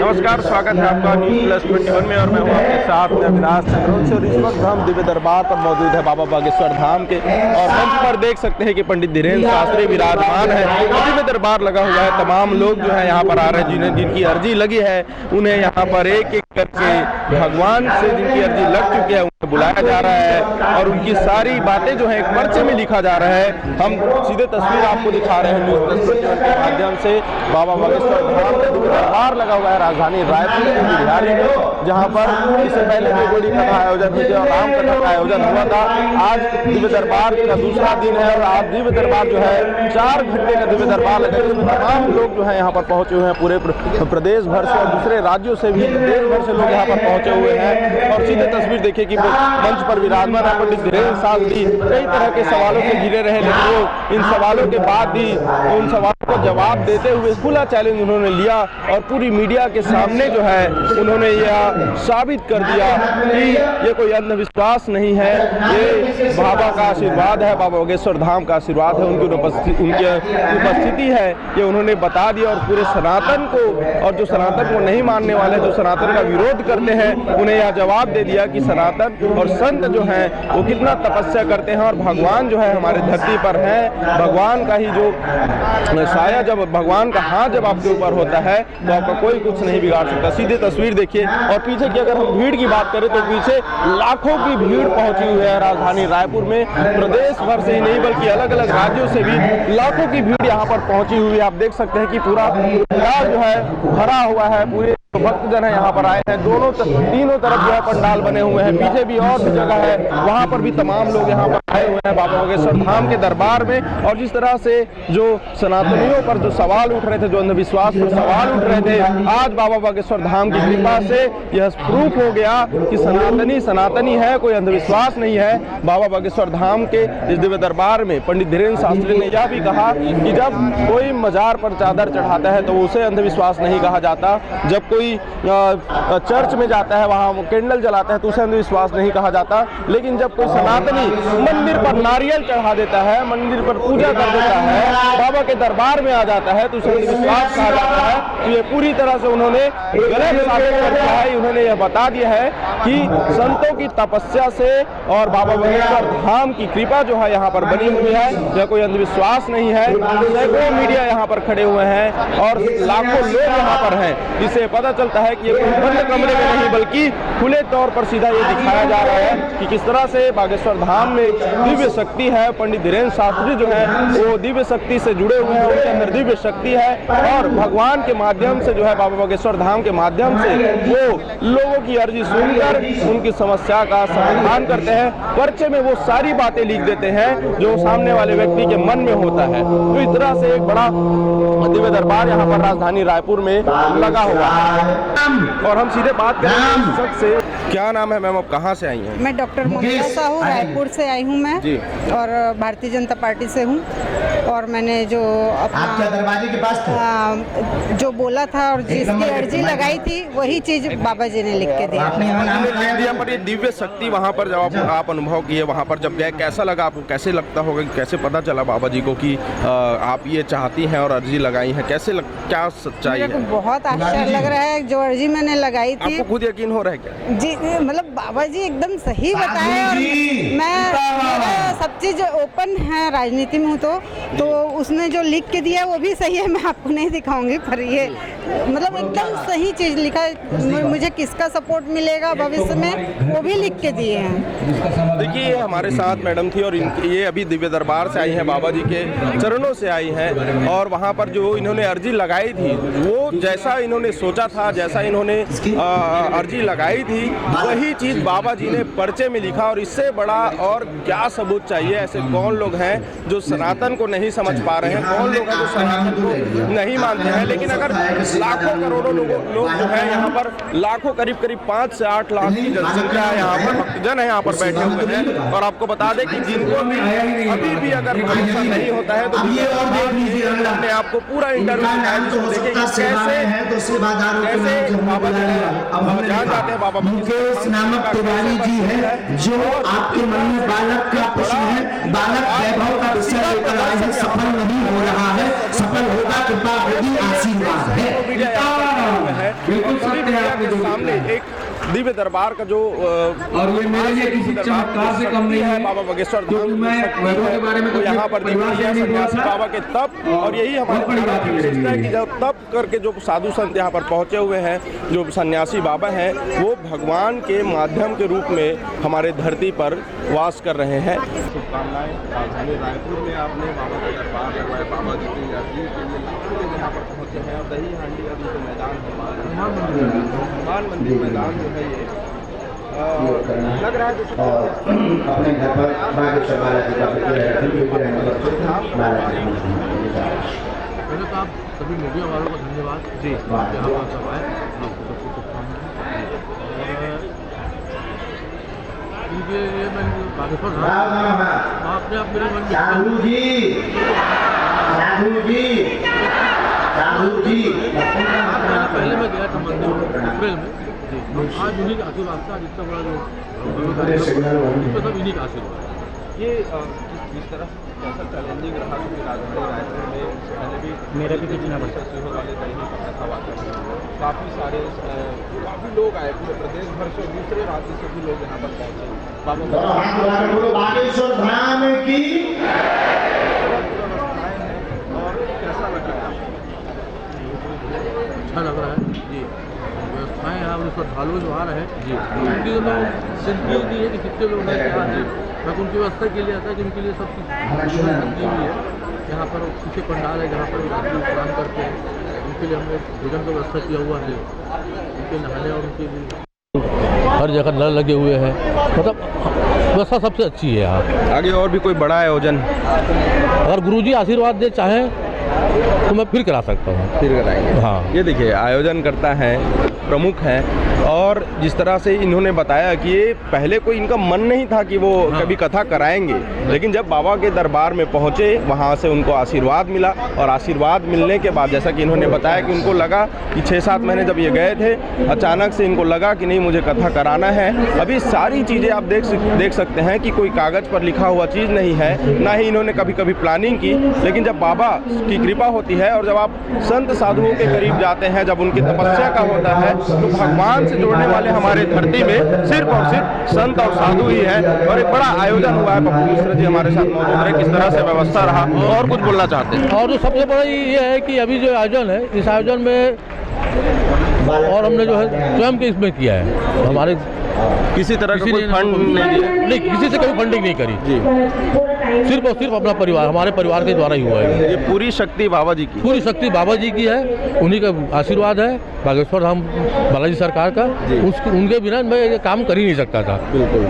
नमस्कार, स्वागत है आपका न्यूज़+21 में और मैं हूं आपके साथ में अविनाश चंद्रोंशी। और इस वक्त हम दिव्य दरबार पर मौजूद है बाबा बागेश्वर धाम के, और मंच पर देख सकते हैं कि पंडित धीरेन्द्र शास्त्री विराजमान है। दिव्य दरबार लगा हुआ है, तमाम लोग जो है यहाँ पर आ रहे हैं, जिनकी अर्जी लगी है उन्हें यहाँ पर एक एक करके भगवान से जिनकी अर्जी लग चुकी है उन्हें बुलाया जा रहा है और उनकी सारी बातें जो है एक पर्चे में लिखा जा रहा है। हम सीधे तस्वीर आपको दिखा रहे हैं न्यूज़+21 के माध्यम से। बाबा बागेश्वर धाम का दिव्य दरबार लगा हुआ है राजधानी रायपुर के बिहारी में, जहाँ पर इससे पहले भी बड़ी कथा आयोजन हुई थी और राम कथा का आयोजन हुआ था। आज दिव्य दरबार का दूसरा दिन है और आज दिव्य दरबार जो है 4 घंटे का दिव्य दरबार लगा है, जिसमें तमाम लोग जो है यहाँ पर पहुंचे हुए हैं, पूरे प्रदेश भर से और दूसरे राज्यों से भी देश भर से लोग यहाँ पर पहुंचे हुए हैं। और सीधे तस्वीर देखिए कि मंच पर विराजमान है पंडित धीरेन्द्र शास्त्री कई तरह के सवालों से घिरे रहे, लेकिन वो इन सवालों के बाद भी उन सवालों को जवाब देते हुए खुला चैलेंज उन्होंने लिया और पूरी मीडिया के सामने जो है उन्होंने यह साबित कर दिया कि ये कोई अंधविश्वास नहीं है, ये बाबा का आशीर्वाद है, बाबा बागेश्वर धाम का आशीर्वाद है, उनकी उपस्थिति है, ये उन्होंने बता दिया। और पूरे सनातन को और जो सनातन को नहीं मानने वाले, जो सनातन का विरोध करते हैं, उन्हें यह जवाब दे दिया कि सनातन और संत जो हैं वो कितना तपस्या करते हैं और भगवान जो है हमारे धरती पर है। भगवान का ही जो साया, जब भगवान का हाथ जब आपके ऊपर होता है तो आपका कोई कुछ नहीं बिगाड़ सकता। सीधे तस्वीर देखिए और पीछे की अगर हम भीड़ की बात करें तो पीछे लाखों की भीड़ पहुंची हुई है राजधानी रायपुर में। प्रदेश भर से ही नहीं बल्कि अलग अलग राज्यों से भी लाखों की भीड़ यहाँ पर पहुंची हुई है। आप देख सकते हैं कि पूरा पंडाल जो है भरा हुआ है, पूरे भक्तजन है यहाँ पर आए हैं, तीनों तरफ जो है पंडाल बने हुए हैं। पीछे भी और भी जगह है, वहाँ पर भी तमाम लोग यहाँ पर आए हुए हैं बाबा बागेश्वर धाम के दरबार में। और जिस तरह से जो सनातनियों पर जो सवाल उठ रहे थे, जो अंधविश्वास पर सवाल उठ रहे थे, आज बाबा बागेश्वर धाम की कृपा से यह प्रूफ हो गया कि सनातनी है, कोई अंधविश्वास नहीं है। बाबा बागेश्वर धाम के इस दिव्य दरबार में पंडित धीरेन्द्र शास्त्री ने यह भी कहा कि जब कोई मजार पर चादर चढ़ाता है तो उसे अंधविश्वास नहीं कहा जाता, जब कोई चर्च में जाता है वहाँ कैंडल जलाता है तो उसे अंधविश्वास नहीं कहा जाता, लेकिन जब कोई सनातनी मंदिर पर नारियल चढ़ा देता है, मंदिर पर पूजा कर देता है, बाबा के दरबार में आ जाता है तो उसे अंधविश्वास कहा जाता है। तो ये पूरी तरह से उन्होंने गलत साबित कर दिया है। उन्होंने यह बता दिया है कि संतों की तपस्या से और बाबा बागेश्वर धाम की कृपा जो है यहाँ पर बनी हुई है, यह कोई अंधविश्वास नहीं है। सैकड़ों मीडिया यहाँ पर खड़े हुए हैं और लाखों लोग यहाँ पर हैं, जिससे पता चलता है कि ये कोई बंद कमरे में नहीं बल्कि खुले तौर पर सीधा ये दिखाया जा रहा है कि किस तरह से बागेश्वर धाम में दिव्य शक्ति है। पंडित धीरेन्द्र शास्त्री जो है वो दिव्य शक्ति से जुड़े हुए हैं, उनके अंदर दिव्य शक्ति है और भगवान के माध्यम से जो है बाबा बागेश्वर धाम के माध्यम से वो लोगों की अर्जी सुनकर उनकी समस्या का समाधान करते हैं। पर्चे में वो सारी बातें लिख देते हैं जो सामने वाले व्यक्ति के मन में होता है। तो इस तरह से एक बड़ा दिव्य दरबार यहाँ पर राजधानी रायपुर में लगा हुआ है। और हम सीधे बात करें सबसे। क्या नाम है मैम, आप कहाँ से आई हैं? मैं डॉक्टर ममता साहू रायपुर से आई हूँ मैं जी। और भारतीय जनता पार्टी से हूँ। और मैंने जो आपके दरवाजे के पास जो बोला था और जिसकी अर्जी लगाई थी वही चीज बाबा जी ने लिख के दिया। पर ये दिव्य शक्ति वहाँ पर जब आप अनुभव किए, वहाँ पर जब गए, कैसा लगा आपको? कैसे लगता होगा, कैसे पता चला बाबा जी को कि आप ये चाहती हैं और अर्जी लगाई है? क्या सच्चाई है? बहुत आश्चर्य लग रहा है। जो अर्जी मैंने लगाई थी, आपको खुद यकीन हो रहा है क्या? जी, मतलब बाबा जी एकदम सही बताए। और मैं सब चीज ओपन है, राजनीति में हूँ तो उसने जो लिख के दिया वो भी सही है। मैं आपको नहीं दिखाऊंगी, पर ये मतलब एकदम सही चीज लिखा है। मुझे किसका सपोर्ट मिलेगा भविष्य में वो भी लिख के दिए हैं। देखिए हमारे साथ मैडम थी और ये अभी दिव्य दरबार से आई हैं, बाबा जी के चरणों से आई हैं। और वहाँ पर जो इन्होंने अर्जी लगाई थी वो जैसा इन्होंने सोचा था, जैसा इन्होंने अर्जी लगाई थी वही चीज़ बाबा जी ने पर्चे में लिखा। और इससे बड़ा और क्या सबूत चाहिए? ऐसे कौन लोग हैं जो सनातन को नहीं समझ पा रहे हैं? कौन लोग हैं जो सनातन को नहीं मानते हैं? लेकिन अगर लाखों करोड़ों लोग जो हैं यहाँ पर, लाखों करीब 5 से 8 लाख की जनसंख्या है यहाँ पर, भक्तजन है यहाँ पर बैठे हुए हैं। और आपको बता दें कि जिनको भी अभी भी अगर भरोसा नहीं होता है तो अपने आप को पूरा इंटरव्यू देखें कैसे बाबा जान जाते हैं। बाबा मुकेश नामक तिवारी जी है जो आपके मन में बालक का प्रश्न है, बालक वैभव का विषय लेकर आए हैं, सफल नहीं हो रहा है, सफल होगा, कृपा होगी, आशीर्वाद है। बिल्कुल दिव्य दरबार का जो और ये मेरे लिए किसी चमत्कार से कम नहीं है। बाबा बागेश्वर क्योंकि मैं वैभव के बारे में तो यहाँ पर सन्यासी बाबा के तप, और यही हमारे विशेषता है कि जब तप करके जो साधु संत यहाँ पर पहुँचे हुए हैं, जो सन्यासी बाबा हैं, वो भगवान के माध्यम के रूप में हमारे धरती पर वास कर रहे हैं। शुभकामनाएं। राजधानी रायपुर में आपने बाबा का दरबार लगवाया, बाबा जी की अर्जी के लिए लाखों लोग यहाँ पर पहुँचे हैं। और दही हांडी अभी जो मैदान है, हनुमान मंदिर मैदान जो है ये लग रहा है जैसे अपने घर पर बागेश्वर बालाजी का पहले तो आप सभी मीडिया वालों को धन्यवाद जी, यहाँ पर सब आए, इनके लिए मैं बागेश्वर आपने आप मेरे मन में साधु जी पहले मैं गया था मंदिर अप्रैल में जी, आज उन्हीं का आशीर्वाद था, जितना बड़ा जो सब इन्हीं का आशीर्वाद। ये जिस तरह से कैसा चैलेंजिंग रहा क्योंकि राजधानी रायपुर में पहले भी मेरे भी कितना बच्चा सीहोर वाले दही का कथा वाता काफ़ी सारे काफ़ी लोग आए पूरे प्रदेश भर से, दूसरे राज्य से भी लोग यहाँ पर पहुँचे। बागेश्वर धाम की और कैसा लग रहा है? अच्छा लग रहा है जी। व्यवस्थाएँ यहाँ पर श्रद्धालु जो आ रहे हैं जी, उनकी जो लोग सेंट्री दी है कि कितने लोग हैं यहाँ जी, मैं उनकी व्यवस्था के लिए आता है कि उनके लिए सब चीज़ दी हुई है। यहाँ पर पीछे पंडाल है जहाँ पर रात्रि स्नान करते हैं, उनके लिए हमने भोजन का व्यवस्था किया हुआ है, उनके नहाने और उनके लिए हर जगह नल लगे हुए हैं, मतलब व्यवस्था सबसे अच्छी है यहाँ। आगे और भी कोई बड़ा आयोजन अगर गुरुजी आशीर्वाद दे चाहें तो मैं फिर करा सकता हूँ, फिर कराएंगे। हाँ, ये देखिए आयोजन करता है, प्रमुख हैं, और जिस तरह से इन्होंने बताया कि ये पहले कोई इनका मन नहीं था कि वो कभी कथा कराएंगे, लेकिन जब बाबा के दरबार में पहुँचे वहाँ से उनको आशीर्वाद मिला, और आशीर्वाद मिलने के बाद जैसा कि इन्होंने बताया कि उनको लगा कि 6-7 महीने जब ये गए थे, अचानक से इनको लगा कि नहीं मुझे कथा कराना है। अभी सारी चीज़ें आप देख सकते हैं कि कोई कागज़ पर लिखा हुआ चीज़ नहीं है, ना ही इन्होंने कभी कभी प्लानिंग की, लेकिन जब बाबा की कृपा होती है और जब आप संत साधुओं के करीब जाते हैं, जब उनकी तपस्या का होता है, तो भगवान से जोड़ने वाले हमारे धरती में सिर्फ और सिर्फ संत और साधु ही है। और एक बड़ा आयोजन हुआ है। पप्पू मिश्रा जी हमारे साथ मौजूद रहे, किस तरह से व्यवस्था रहा और कुछ बोलना चाहते हैं? और जो सबसे बड़ा ये है कि अभी जो आयोजन है, इस आयोजन में और हमने जो है स्वयं के इसमें किया है, हमारे किसी तरह का कोई फंड नहीं, किसी से कोई फंडिंग नहीं करी जी, सिर्फ और सिर्फ अपना परिवार, हमारे परिवार के द्वारा ही हुआ है। ये पूरी शक्ति बाबा जी की, पूरी शक्ति बाबा जी की है, उन्हीं का आशीर्वाद है, बागेश्वर धाम बालाजी सरकार का, उनके बिना मैं ये काम कर ही नहीं सकता था। बिल्कुल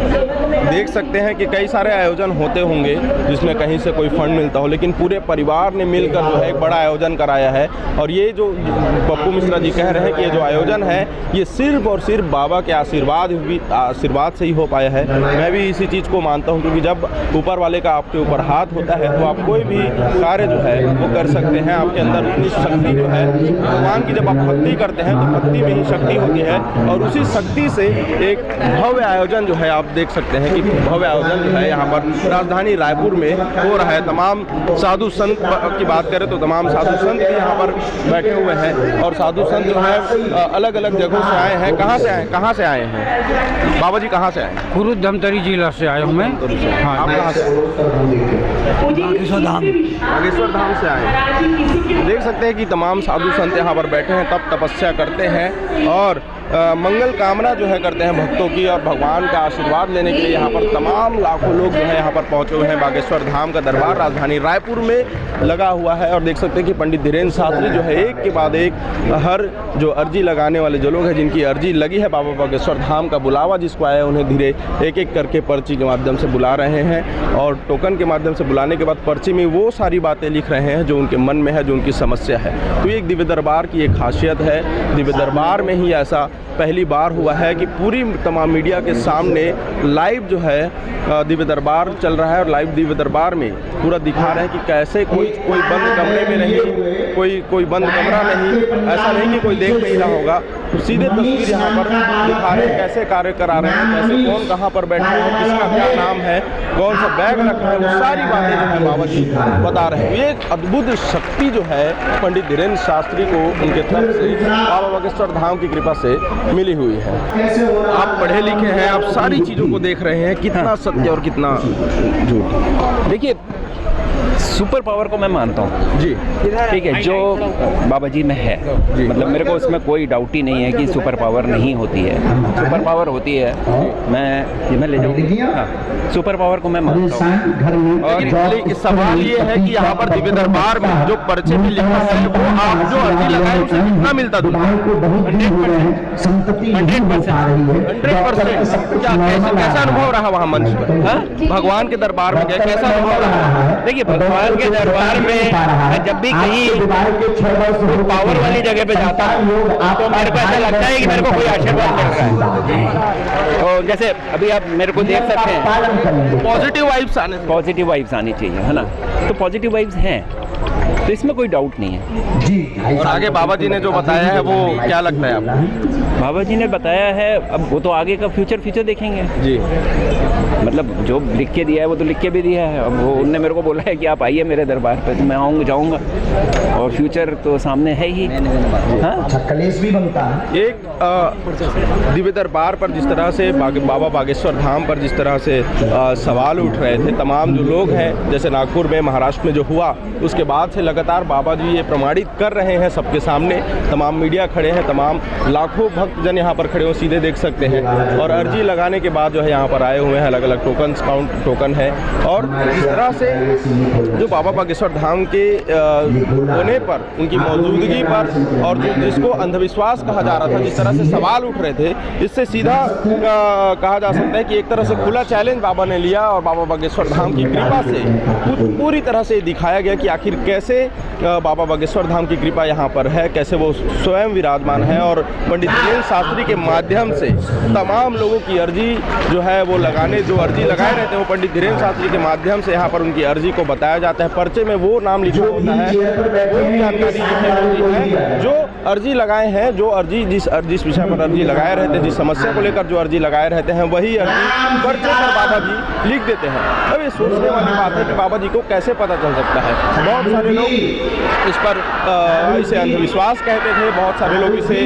देख सकते हैं कि कई सारे आयोजन होते होंगे जिसमें कहीं से कोई फंड मिलता हो, लेकिन पूरे परिवार ने मिलकर जो है एक बड़ा आयोजन कराया है। और ये जो पप्पू मिश्रा जी कह रहे हैं कि ये जो आयोजन है ये सिर्फ और सिर्फ बाबा के आशीर्वाद से ही हो पाया है। मैं भी इसी चीज़ को मानता हूँ, क्योंकि जब ऊपर वाले का आपके ऊपर हाथ होता है तो आप कोई भी कार्य जो है वो कर सकते हैं। आपके अंदर उतनी शक्ति जो है, भगवान की जब आप भक्ति करते हैं तो भक्ति में ही शक्ति होती है, और उसी शक्ति से एक भव्य आयोजन जो है आप देख सकते हैं कि भव्य आयोजन जो है यहाँ पर राजधानी रायपुर में हो रहा है। तमाम साधु संत की बात करें तो तमाम साधु संत भी यहाँ पर बैठे हुए हैं, और साधु संत जो है अलग अलग जगहों से आए हैं। कहाँ से आए हैं बाबा जी? कहाँ से आए हैं? पूर्व धमतरी जिला से आए हूँ मैं। हाँ, आप कहाँ से? बागेश्वर धाम से आए हैं। देख सकते हैं कि तमाम साधु संत यहाँ पर बैठे हैं, तप तपस्या करते हैं और मंगल कामना जो है करते हैं भक्तों की, और भगवान का आशीर्वाद लेने के लिए यहाँ पर तमाम लाखों लोग जो है यहाँ पर पहुँचे हुए हैं। बागेश्वर धाम का दरबार राजधानी रायपुर में लगा हुआ है, और देख सकते हैं कि पंडित धीरेन्द्र शास्त्री जो है एक के बाद एक हर जो अर्जी लगाने वाले जो लोग हैं, जिनकी अर्जी लगी है बाबा बागेश्वर धाम का बुलावा जिसको आया, उन्हें धीरे एक एक करके पर्ची के माध्यम से बुला रहे हैं, और टोकन के माध्यम से बुलाने के बाद पर्ची में वो सारी बातें लिख रहे हैं जो उनके मन में है, जो उनकी समस्या है। तो ये एक दिव्य दरबार की एक खासियत है। दिव्य दरबार में ही ऐसा पहली बार हुआ है कि पूरी तमाम मीडिया के सामने लाइव जो है दिव्य दरबार चल रहा है, और लाइव दिव्य दरबार में पूरा दिखा रहे हैं कि कैसे कोई बंद कमरे में नहीं, कोई बंद कमरा नहीं, ऐसा नहीं कि कोई देख नहीं रहा होगा। तो सीधे तस्वीर यहाँ पर दिखा रहे हैं कैसे कार्य करा रहे हैं, कैसे कौन कहाँ पर बैठे हैं, किसका क्या नाम है, कौन सा बैग रखा है, वो सारी बातें जो है बाबा जी बता रहे हैं। ये एक अद्भुत शक्ति जो है पंडित धीरेन्द्र शास्त्री को उनके तरफ से बाबा बागेश्वर धाम की कृपा से मिली हुई है। आप पढ़े लिखे हैं, आप सारी चीज़ों को देख रहे हैं, कितना सत्य और कितना झूठ। देखिए, सुपर पावर को मैं मानता हूँ जी, ठीक है, जो बाबा जी में है, मतलब मेरे को उसमें कोई डाउट ही नहीं है कि सुपर पावर नहीं होती है, सुपर पावर होती है। मैं ले जाऊँ, हाँ, सुपर पावर को मैं मानता हूँ। और लेकिन सवाल ये है कि यहाँ पर दिव्य दरबार में जो पर्चे में लिखा है वो आप जो अर्जी लगाए उससे कितना मिलता जुलता? 100%। कैसा अनुभव रहा वहाँ मंच पर? हाँ? भगवान के दरबार में गए, कैसा अनुभव रहा? देखिए, भगवान के दरबार में मैं जब भी कहीं पावर वाली जगह पे जाता हूँ तो मेरे को ऐसा लगता है कि मेरे को कोई आशीर्वाद मिल रहा है। तो जैसे अभी आप मेरे को देख सकते हैं, पॉजिटिव वाइब्स आनी चाहिए, है ना? तो पॉजिटिव वाइब्स हैं, तो इसमें कोई डाउट नहीं है जी। और आगे बाबा जी ने जो बताया है वो क्या लगता है आपको? बाबा जी ने बताया है, अब वो तो आगे का फ्यूचर देखेंगे जी। मतलब जो लिख के दिया है वो तो लिख के भी दिया है। अब वो उनने मेरे को बोला है कि आप आइए मेरे दरबार पे, तो मैं आऊँगा, जाऊँगा, और फ्यूचर तो सामने है ही। हाँ, अच्छा, कलेश भी बनता है। एक दिव्य दरबार पर जिस तरह से बाबा बागेश्वर धाम पर जिस तरह से सवाल उठ रहे थे तमाम जो लोग हैं, जैसे नागपुर में, महाराष्ट्र में जो हुआ, उसके बाद से लगातार बाबा जी ये प्रमाणित कर रहे हैं सबके सामने। तमाम मीडिया खड़े हैं, तमाम लाखों भक्तजन यहाँ पर खड़े हो, सीधे देख सकते हैं। और अर्जी लगाने के बाद जो है यहाँ पर आए हुए हैं, अलग अलग टोकन है। और जिस तरह से जो बाबा बागेश्वर धाम के होने पर, उनकी मौजूदगी पर, और जो जिसको अंधविश्वास कहा जा रहा था, जिस तरह से सवाल उठ रहे थे, इससे सीधा कहा जा सकता है कि एक तरह से खुला चैलेंज बाबा ने लिया। और बाबा बागेश्वर धाम की कृपा से पूरी तरह से दिखाया गया कि आखिर कैसे बाबा बागेश्वर धाम की कृपा यहाँ पर है, कैसे वो स्वयं विराजमान है। और पंडित धीरेन्द्र शास्त्री के माध्यम से तमाम लोगों की अर्जी जो है वो जो अर्जी लगाए रहते हैं, वो पंडित धीरेन्द्र शास्त्री के माध्यम से यहाँ पर उनकी अर्जी को बताया जाता है। पर्चे में वो नाम लिखा होता है, वो जानकारी लिखी है जो अर्जी लगाए हैं, जो अर्जी जिस विषय पर अर्जी लगाए रहते हैं, जिस समस्या को लेकर जो अर्जी लगाए रहते हैं, वही अर्जी पर्चे पर बाबा जी लिख देते हैं। अब ये सोचने वाली बात है कि बाबा जी को कैसे पता चल सकता है। बहुत सारे लोग इस पर इसे अंधविश्वास कहते थे, बहुत सारे लोग इसे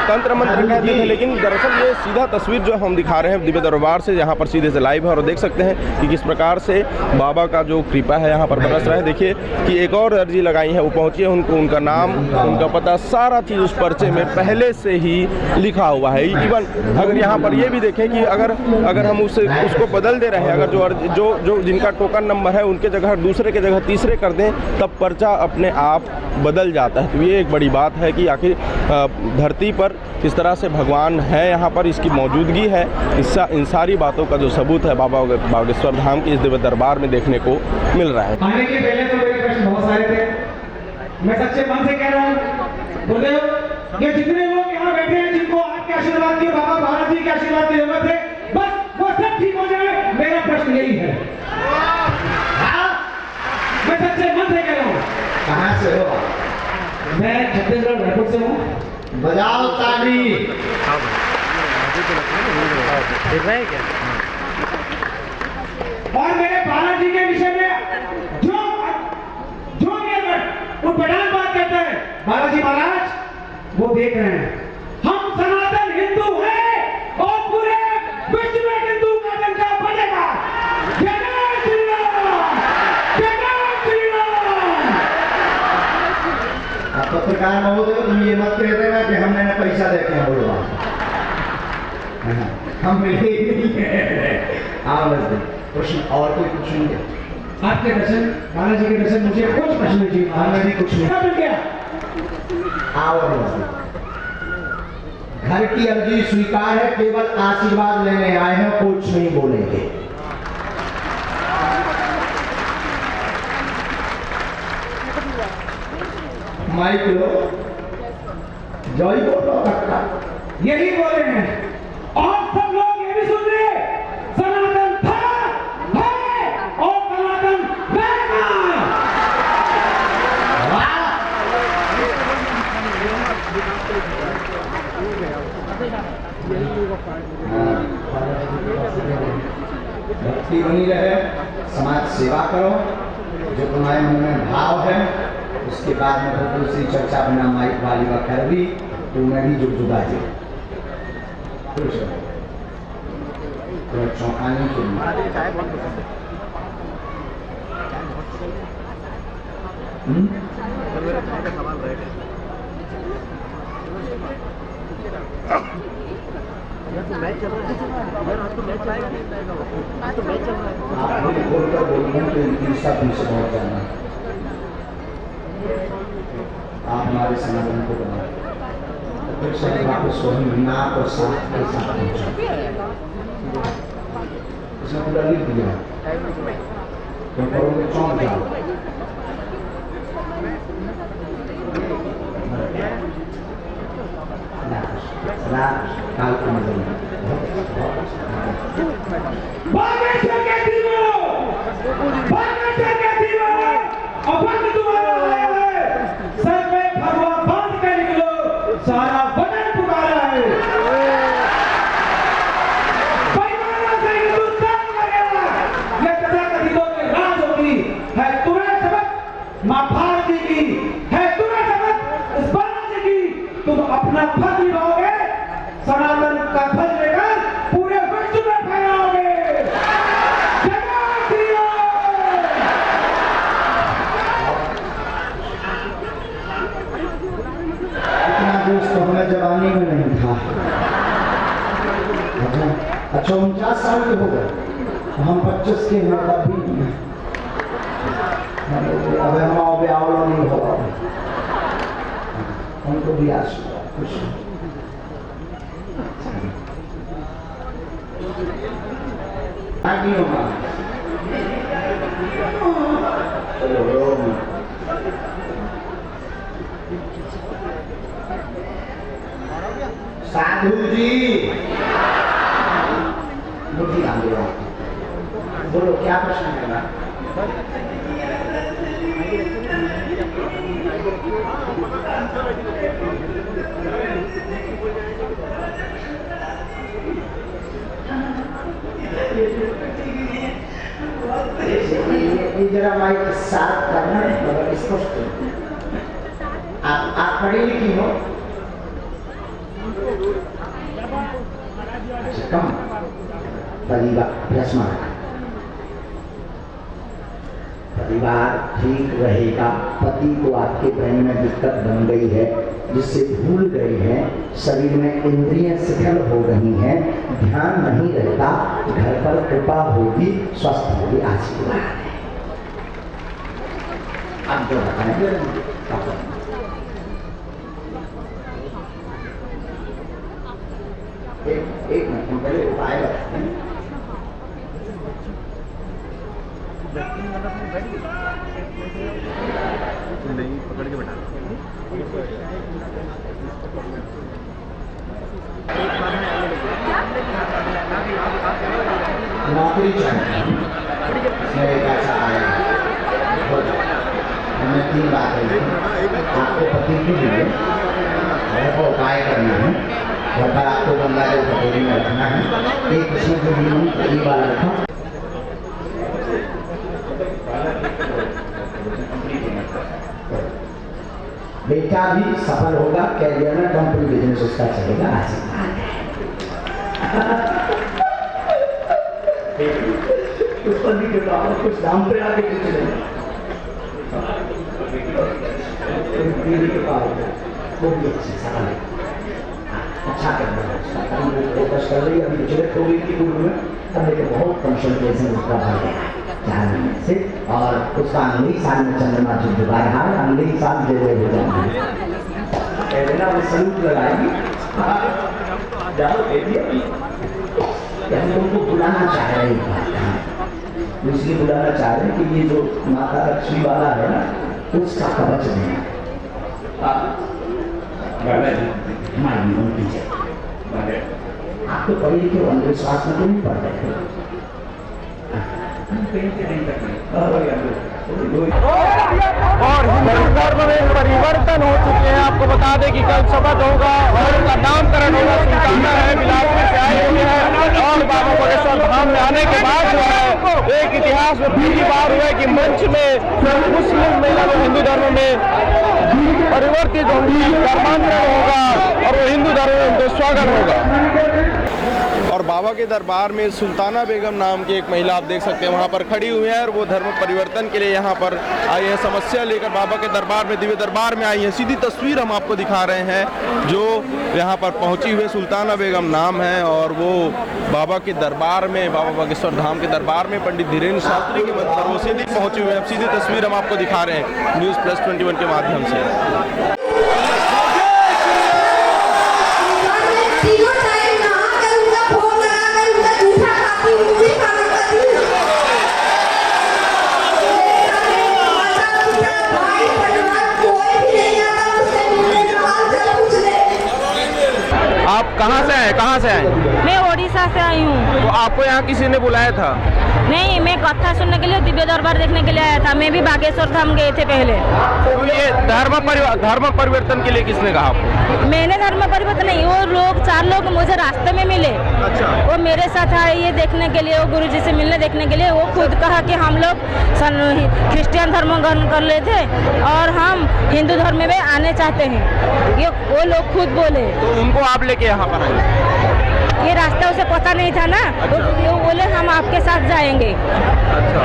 तंत्र मंत्र कहते थे, लेकिन दरअसल ये सीधा तस्वीर जो हम दिखा रहे हैं दिव्य दरबार से, यहाँ पर सीधे से लाइव है। और देख सकते हैं कि किस प्रकार से बाबा का जो कृपा है यहाँ पर बरस रहा है। देखिए कि एक और अर्जी लगाई है, वो पहुँची है, उनका नाम, उनका पता, सारा चीज़ उस पर्चे में पहले से ही लिखा हुआ है। इवन अगर यहाँ पर ये भी देखें कि अगर हम उसको बदल दे रहे हैं, अगर जो जिनका टोकन नंबर है उनके जगह दूसरे के जगह तीसरे कर दें, तब पर्चा अपने आप बदल जाता है। तो ये एक बड़ी बात है कि आखिर धरती पर किस तरह से भगवान है, यहाँ पर इसकी मौजूदगी है। इन सारी बातों का जो सबूत है बाबा बागेश्वर धाम के इस दिव्य दरबार में देखने को मिल रहा है। आने के पहले तो मेरे प्रश्न बहुत सारे थे, मैं सच्चे मन से कह रहा हूँ, बोले ये जितने लोग यहाँ बैठे हैं, जिनको आपके आशीर्वाद की, बाबा महाराज जी के आशीर्वाद की जरूरत है, बस वो सब ठीक हो जाए, मेरा प्रश्न यही है। मैं सच्चे मन से कह रहा हूँ। कहाँ से हो? मैं छत्तीसगढ़ रायपुर से हूँ। बजाओ ताली। और मेरे बालाजी के विषय में जो भी अगर उठपटांग बात करता है, बालाजी महाराज वो देख रहे हैं। हम सनातन हिंदू हैं और पूरे विश्व में हिंदू का डंका बजेगा। जय श्री राम, जय श्री राम। पत्रकार महोदय, तुम ये मत कह देना कि हमने पैसा देखे हैं, बोलवा हम मिले ही नहीं है। प्रश्न और कोई कुछ नहीं है? आपके दर्शन, बालाजी के दर्शन, मुझे कुछ प्रश्न नहीं, हमें भी कुछ नहीं मिल गया। आओ, घर की अर्जी स्वीकार है, केवल आशीर्वाद लेने आए हैं, कुछ नहीं बोलेंगे। माइक लो, जय बोलो, यही बोले हैं और सब लोग ये भी सुन रहे हैं, सनातन था, है और सनातन रहेगा। भक्ति बनी रहे, समाज सेवा करो, जो तुम्हारे मन में भाव है, उसके बाद में दूसरी चर्चा बिना माइक वाली का कर दी तो मैं भी जुग जुगा जी। तो चौंकाने के लिए आप बोलकर बोलने के लिए सब पीछे बहुत जाना। आप हमारे सनातन को बनाओ, फिर से वापस वही नाक और साथ के साथ पहुंचा। इसने पूरा लिख दिया तो करोगे चौंक जाओ। काल को मदद बागेश्वर के दीवारों, बागेश्वर के दीवारों, अभंग तुम्हारा आया है, सर में भगवा बांध कर निकलो, सारा वतन पुकारा है। बेईमानों से हिंदुस्तान वगैरह, ये तथाकथितों की राज होगी, है तुम्हें सबक माँ भारती की, है तुम्हें सबक इस बालाजी की। तुम अपना फर्ज निभाओगे, सनातन का ध्वज लेकर पूरे विश्व में फहराओगे। जय श्री राम। इतना दोस्त तो हमें जवानी में नहीं था। अच्छा 49 साल के हो गए, हम 25 के हैं तब भी अब हम आओगे आओ नहीं होगा, हमको भी आश खुश नहीं होगा। साधु जी मुझे बोलो क्या प्रश्न है? जरा माइक साफ करना, मगर स्पष्ट। आप पढ़ी लिखी हो? कम परिवार ठीक रहेगा। पति को आपके बहन में दिक्कत बन गई है, जिससे भूल गए हैं, शरीर में इंद्रियां शिथिल हो रही हैं, ध्यान नहीं रहता, घर पर कृपा होगी, स्वस्थ होगी, आशीर्वाद है। आप जो बताएंगे एक मिनट पहले उपाय बताते हैं। नहीं पकड़ के बैठा नौकरी चाहिए, मेरे पैसा आएगा। हमें 3 बातें आपको पति के लिए को उपाय करना है, घर पर आपको गंगा जल कटोरी में रखना है। एक इसमें जो नियम पहली बार रखा, बेटा भी सफल होगा, कैरियर में कंपनी बिजनेस उसका चलेगा। उस पर भी कुछ दाम पे आके चलेगा, वो भी अच्छी सफल है, अच्छा कर रहा है, फोकस कर रही है। अभी पिछले कोविड की पूर्व में अब देखिए बहुत कंसल्टेशन उसका बढ़ गया है 4 महीने से, और उसका अगली साल में चंद्रमा जी जुड़ा रहा है, अगली साल दे हो जाएंगे, सलूट लगाएगी। जाओ हम तुमको बुलाना चाह रहे हैं, इसलिए बुलाना चाह रहे हैं कि ये जो माता लक्ष्मी वाला है ना, उसका कवच देना। आप तो पढ़े लिखे अंधविश्वास में तो नहीं पढ़ रहे थे। और हिंदू धर्म में परिवर्तन हो चुके हैं। आपको बता दें कि कल शपथ होगा और उनका नामकरण होगा। सुल्ताना है, बिलासपुर से आए हुए हैं और बाबा बागेश्वर धाम में आने के बाद जो है एक इतिहास में पहली बार हुआ कि मंच में मुस्लिम महिला में हिंदू धर्म में परिवर्तित होंगी, धर्मांतरण होगा और वो हिंदू धर्म में उनको स्वागत होगा। बाबा के दरबार में सुल्ताना बेगम नाम की एक महिला आप देख सकते हैं वहाँ पर खड़ी हुई है और वो धर्म परिवर्तन के लिए यहाँ पर आई है, समस्या लेकर बाबा के दरबार में, दिव्य दरबार में आई है। सीधी तस्वीर हम आपको दिखा रहे हैं जो यहाँ पर पहुँची हुई सुल्ताना बेगम नाम है और वो बाबा के दरबार में, बाबा बागेश्वर धाम के दरबार में पंडित धीरेन्द्र शास्त्री के मंच पर वो सीधी पहुँची हुई है। अब सीधी तस्वीर हम आपको दिखा रहे हैं News+21 के माध्यम से। आप कहाँ से आए, कहाँ से आए? मैं ओडिशा से आई हूँ। तो आपको यहाँ किसी ने बुलाया था? नहीं, मैं कथा सुनने के लिए, दिव्य दरबार देखने के लिए आया था। मैं भी बागेश्वर धाम गए थे पहले। तो ये धर्म परिवर्तन के लिए किसने कहा आपको? मैंने धर्म परिवर्तन नहीं, वो लोग 4 लोग मुझे रास्ते में मिले। अच्छा। वो मेरे साथ आए ये देखने के लिए, वो गुरुजी से मिलने देखने के लिए। वो खुद कहा कि हम लोग क्रिश्चियन धर्म ग्रहण कर ले थे और हम हिंदू धर्म में आने चाहते हैं, ये वो लोग खुद बोले। तो उनको आप लेके यहाँ पर आए? ये रास्ता उसे पता नहीं था ना। अच्छा। तो वो बोले हम आपके साथ जाएंगे। अच्छा,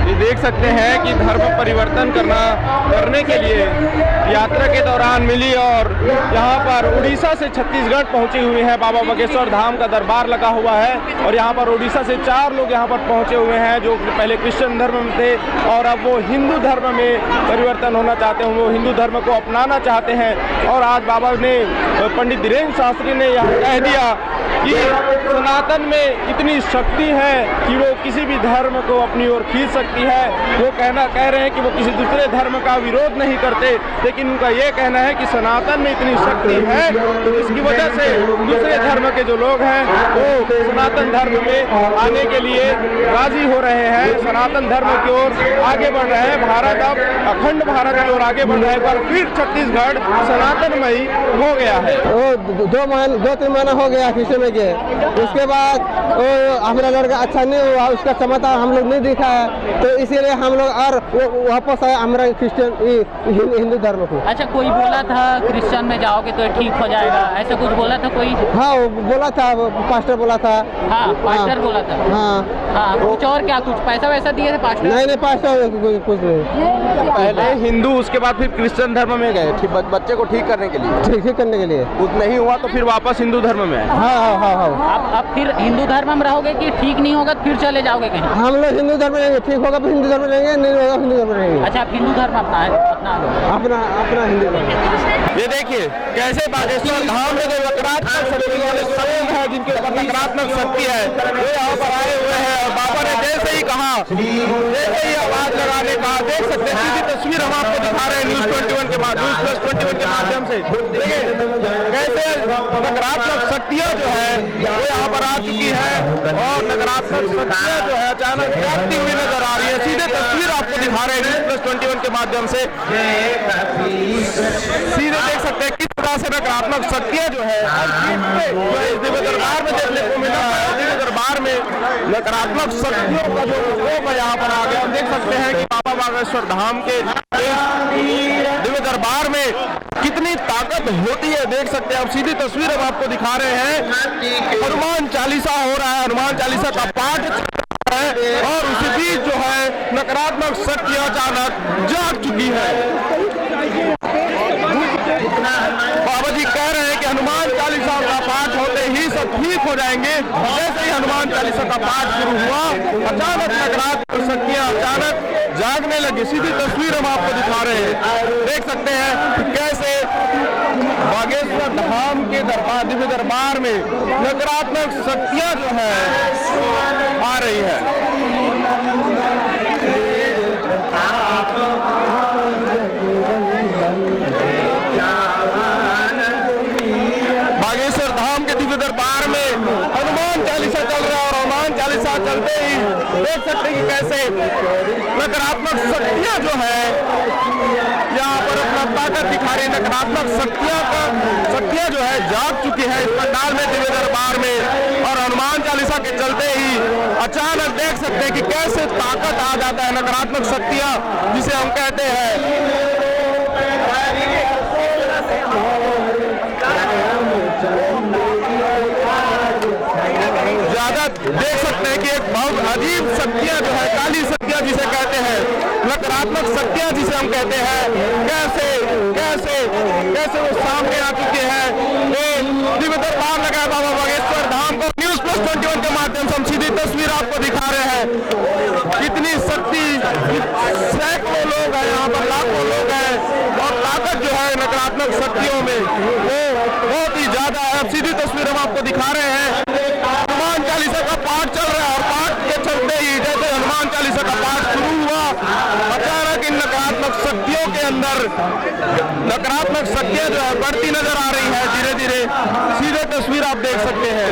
ये देख सकते हैं कि धर्म परिवर्तन करने के लिए यात्रा के दौरान मिली और यहाँ पर उड़ीसा से छत्तीसगढ़ पहुँची हुई है। बाबा बागेश्वर धाम का दरबार लगा हुआ है और यहाँ पर उड़ीसा से 4 लोग यहाँ पर पहुँचे हुए हैं जो पहले क्रिश्चियन धर्म में थे और अब वो हिंदू धर्म में परिवर्तन होना चाहते हैं, वो हिंदू धर्म को अपनाना चाहते हैं। और आज बाबा ने, पंडित धीरेन्द्र शास्त्री ने यहाँ कह दिया कि सनातन में इतनी शक्ति है कि वो किसी भी धर्म को अपनी ओर खींच सकती है। वो कह रहे हैं कि वो किसी दूसरे धर्म का विरोध नहीं करते, लेकिन उनका ये कहना है कि सनातन में इतनी शक्ति है तो इसकी वजह से दूसरे धर्म के जो लोग हैं वो सनातन धर्म में आने के लिए राजी हो रहे हैं, सनातन धर्म की ओर आगे बढ़ रहे हैं। भारत अब अखंड भारत की ओर आगे बढ़ रहा है। एक बार फिर छत्तीसगढ़ सनातनमयी हो गया है। 2-3 महीना हो गया क्रिश्चियन में गए, उसके बाद हमारा लड़का अच्छा नहीं हुआ, उसका चमत्कार हम लोग नहीं दिखा है, तो इसीलिए हम लोग और वापस आए हमारा क्रिश्चियन हिंदू धर्म को। अच्छा, कोई बोला था क्रिश्चियन में जाओगे तो ठीक हो जाएगा, ऐसा कुछ बोला था कोई? हाँ, बोला था, पास्टर बोला था। हाँ, पास्टर बोला था। हाँ, कुछ और क्या, कुछ पैसा वैसा दिए थे पास्टर? नहीं, पास्टर कुछ नहीं। पहले हिंदू, उसके बाद फिर क्रिश्चियन धर्म में गए बच्चे को ठीक करने के लिए। ठीक करने के लिए कुछ नहीं हुआ तो फिर वापस हिंदू धर्म में आए। हाँ। अब फिर हिंदू धर्म में रहोगे कि ठीक नहीं होगा फिर चले जाओगे कहीं? हम लोग हिंदू धर्म में रहेंगे, ठीक होगा तो हिंदू धर्म में रहेंगे, नहीं होगा हिंदू धर्म में रहेंगे। अच्छा, आप हिंदू धर्म अपना हिंदू धर्म। ये देखिए कैसे बागेश्वर धाम में जो नकारात्मक शक्ति वाले समूह है, जिनके ऊपर नकारात्मक शक्ति है, वो यहाँ पर आए हुए हैं और बाबा ने जैसे ही कहा, जैसे ही आवाज लगाने का, देख सकते हैं सीधी तस्वीर हम आपको दिखा रहे हैं News+21 के माध्यम से। देखिए कैसे नकारात्मक शक्तियाँ जो है वो यहाँ पर आ चुकी है और नकारात्मक शक्तियाँ जो है अचानक जागती हुई नजर आ रही है। सीधे तस्वीर आपको दिखा रहे हैं News+21 के माध्यम से। सीधे देख सकते हैं किस तरह से नकारात्मक शक्तियाँ जो है दिव्य दरबार में देखने को मिला है। दिव्य दरबार में नकारात्मक शक्तियों का जो रूप है यहाँ पर आ गया। हम देख सकते हैं कि बाबा बागेश्वर धाम के दिव्य दरबार में कितनी ताकत होती है, देख सकते हैं। अब सीधी तस्वीर हम आपको दिखा रहे हैं। हनुमान चालीसा हो रहा है, हनुमान चालीसा का पाठ है और उसी बीच जो है नकारात्मक शक्तियाँ अचानक जाग चुकी है। बाबा जी कह रहे हैं कि हनुमान चालीसा का पाठ होते ही सब ठीक हो जाएंगे। जैसे ही हनुमान चालीसा का पाठ शुरू हुआ, अचानक नकारात्मक शक्तियाँ अचानक जागने लगी। सीधी तस्वीर हम आपको दिखा रहे हैं। देख सकते हैं कैसे बागेश्वर धाम के दरबार, दिव्य दरबार में नकारात्मक शक्तियाँ जो है आ रही है। बागेश्वर धाम के दिव्य दरबार में हनुमान चालीसा चल रहा है और हनुमान चालीसा चलते ही देख सकते हैं कि कैसे नकारात्मक शक्तियाँ जो है यहाँ पर अपना ताकत दिखा रही है। नकारात्मक शक्तियाँ जो है जाग चुकी है इस पंडाल में, दिव्य दरबार में। और हनुमान चालीसा के चलते ही अचानक देख सकते हैं कि कैसे ताकत आ जाता है, नकारात्मक शक्तियाँ जिसे हम कहते हैं। देख सकते हैं कि एक बहुत अजीब शक्तियां जो है, काली शक्तियां जिसे कहते हैं, नकारात्मक शक्तियां जिसे हम कहते हैं, कैसे कैसे कैसे वो सामने आ चुके हैं। ये दिव्य दरबार लगा बाबा बागेश्वर धाम को News+21 के माध्यम से हम सीधी तस्वीर आपको दिखा रहे हैं। कितनी शक्ति, सैकड़ों लोग हैं यहाँ पर, लाखों लोग हैं, और ताकत जो है नकारात्मक शक्तियों में वो बहुत ही ज्यादा है। अब सीधी तस्वीर हम आपको दिखा रहे हैं। हनुमान चालीसा का पाठ चल रहा है और पाठ के चलते ही जैसे हनुमान चालीसा का पाठ शुरू हुआ, अचानक इन नकारात्मक शक्तियों के अंदर नकारात्मक शक्तियां जो है बढ़ती नजर आ रही है धीरे धीरे। सीधे तस्वीर आप देख सकते हैं।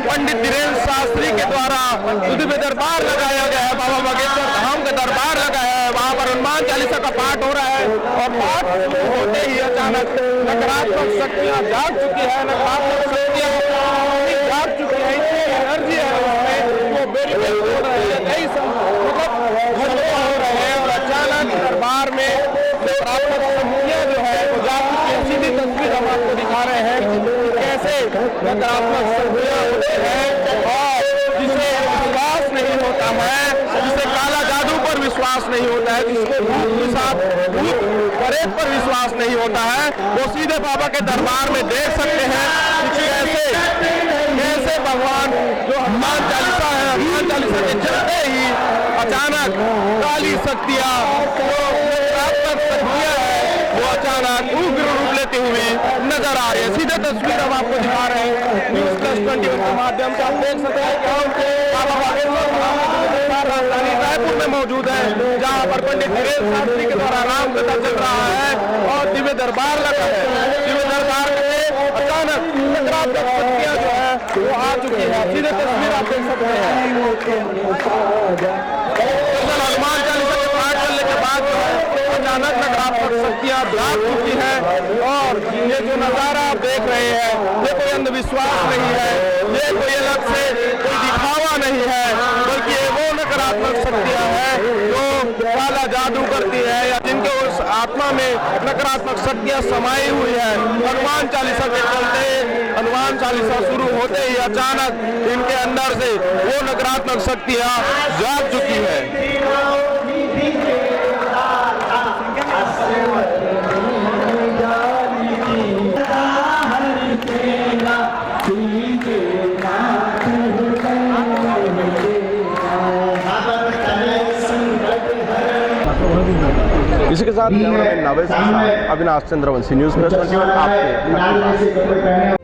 पंडित धीरेन्द्र शास्त्री के द्वारा दिव्य दरबार लगाया गया है, बाबा बागेश्वर धाम का दरबार लगा है। वहाँ पर हनुमान चालीसा का पाठ हो रहा है और पाठ होते ही अचानक नकारात्मक शक्तियाँ जाग चुकी है, नकारात्मक शक्तियाँ जाग चुकी है। इतनी एनर्जी है उसमें, वो बेरीबेरी हो रहे हैं, कई मतलब झगड़े हो रहे हैं और अचानक दरबार में नकारात्मक शक्तियाँ जो है वो जाग चुकी है। सीधी तस्वीर हम आपको दिखा रहे हैं कैसे नकारात्मक शक्तियाँ होते हैं और जिसे विश्वास नहीं होता है, जिसे काला जादू पर विश्वास नहीं होता है, जिसको भूत पिशाच भूत प्रेत पर विश्वास नहीं होता है, वो सीधे बाबा के दरबार में देख सकते हैं कि कैसे भगवान जो हनुमान चालीसा है, हनुमान चालीसा के चलते ही अचानक काली शक्तियाँ जो नकारात्मक शक्तियाँ है वो अचानक उग्र रूप लेती हुई नजर आ रही है। सीधे तस्वीर हम आपको दिखा रहे हैं News+21 के माध्यम से। आप देख सकते हैं कि हम बाबा बागेश्वर धाम राजधानी रायपुर में मौजूद है, जहाँ पर पंडित धीरेन्द्र शास्त्री के द्वारा राम कथा चल रहा है और दिव्य दरबार लगा है। दिव्य दरबार में अचानक नकारात्मक शक्तियाँ जो है वो आ चुकी है। सीधे तस्वीर आप देख सकते हैं। हनुमान चालीसा के पाठ चलने के बाद जो है अचानक नकारात्मक शक्तियाँ जाग चुकी है और ये जो नजारा आप देख रहे हैं ये कोई अंधविश्वास नहीं है, ये कोई अलग से कोई दिखावा नहीं है, बल्कि ये वो नकारात्मक शक्तियाँ हैं जो काला जादू करती है या जिनके उस आत्मा में नकारात्मक शक्तियाँ समाई हुई है। हनुमान चालीसा के चलते हनुमान चालीसा शुरू होते ही अचानक इनके अंदर से वो नकारात्मक शक्तियाँ जाग चुकी है। इसी के साथ कैमरामैन नावेद के साथ अविनाश चंद्रवंशी News+21 आपके